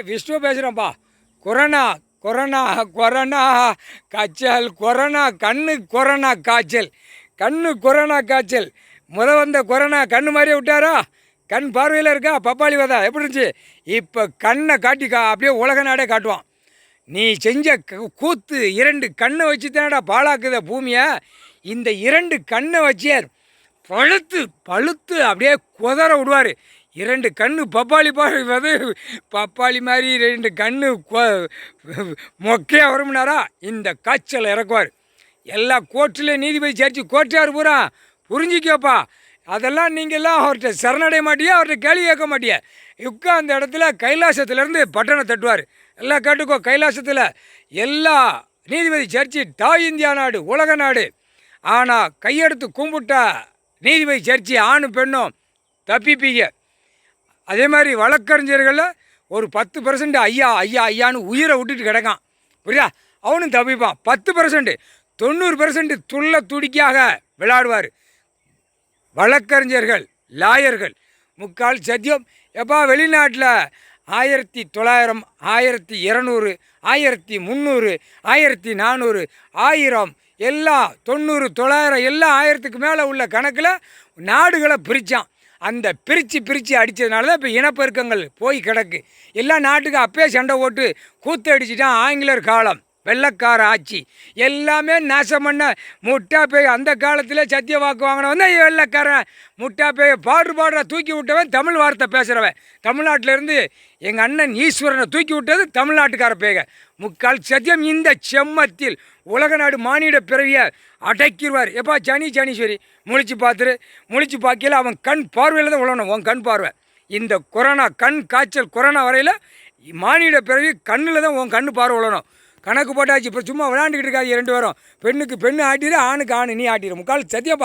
Vishnu பேசுகிறேன்ப்பா. Corona corona corona காய்ச்சல், corona கண்ணு, corona காய்ச்சல், கண்ணு கொரோனா காய்ச்சல். வந்த கொரோனா கண்ணு மாதிரியே விட்டாரா? கண் பார்வையில் இருக்கா? பப்பாளி விதை எப்படி இருந்துச்சு? இப்போ கண்ணை காட்டி அப்படியே உலக நாடே காட்டுவான். நீ செஞ்ச கூத்து 2 கண்ணை வச்சு தானடா பாழாக்குத பூமியை. இந்த 2 கண்ணை வச்சே பழுத்து பழுத்து அப்படியே குதற விடுவார். 2 கண்ணு பப்பாளி விதை, பப்பாளி மாதிரி 2 கண்ணு மொக்கையாக வரும்னாரா இந்த காய்ச்சல் இறக்குவார். எல்லா கோர்ட்டில் நீதிபதி ஜட்ஜி கோர்ட்டார் பூரா புரிஞ்சிக்கப்பா. அதெல்லாம் நீங்கள்லாம் அவர்கிட்ட சரணடைய மாட்டியா, அவர்கிட்ட கேள்வி கேட்க மாட்டியா. அந்த இடத்துல கைலாசத்துலேருந்து பட்டனை தட்டுவார். எல்லாம் கேட்டுக்கோ, கைலாசத்தில் எல்லா நீதிபதி ஜட்ஜி தாய் இந்தியா நாடு, உலக நாடு. ஆனால் கையெடுத்து கும்பிட்டா நீதிபதி ஜட்ஜி ஆணும் பெண்ணும் தப்பிப்பீங்க. அதே மாதிரி வழக்கறிஞர்களில் ஒரு 10% ஐயா ஐயா ஐயான்னு உயிரை விட்டுட்டு கிடக்கான், புரியா? அவனும் தப்பிப்பான். 10%, 90% துள்ள துடிக்காக விளையாடுவார். வழக்கறிஞர்கள், லாயர்கள் முக்கால் சத்தியம். எப்பா வெளிநாட்டில் 1900, 1200, 1300, 1400, 1000 எல்லாம் 90, 900 எல்லாம் 1000க்கு மேலே உள்ள கணக்கில் நாடுகளை பிரித்தான். அந்த பிரித்து அடித்ததுனால தான் இப்போ இனப்பெருக்கங்கள் போய் கிடக்கு. எல்லா நாட்டுக்கு அப்பே சண்டை போட்டு கூத்து அடிச்சிட்டான். ஆங்கிலேயர் காலம், வெள்ளைக்கார ஆட்சி எல்லாமே நாசம் பண்ண முட்டா பேய். அந்த காலத்தில் சத்திய வாக்கு வாங்கினவன் தான் வெள்ளைக்காரன். முட்டா பேயை பாடுற தூக்கி விட்டவன் தமிழ் வார்த்தை பேசுகிறவன். தமிழ்நாட்டிலேருந்து எங்கள் அண்ணன் ஈஸ்வரனை தூக்கி விட்டது தமிழ்நாட்டுக்கார பேக. முக்கால் சத்தியம் இந்த செம்மத்தில் உலக நாடு மானிட பிறவியை அடைக்கிடுவார். எப்பா சனீஸ்வரி முழிச்சு பார்க்கல அவன் கண் பார்வையில் தான் உழணும். உன் கண் பார்வை இந்த கொரோனா கண் காய்ச்சல் கொரோனா வரையில் மானிட பிறவி கண்ணில் தான் உன் கண் பார்வை உழணும். கணக்கு போட்டாச்சு. இப்போ சும்மா விளையாண்டுக்கிட்டு இருக்காது 2 பேரும். பெண்ணுக்கு பெண்ணு ஆட்டிடு, ஆணுக்கு ஆணு நீ ஆட்டிடு. முக்கால் சத்தியம்.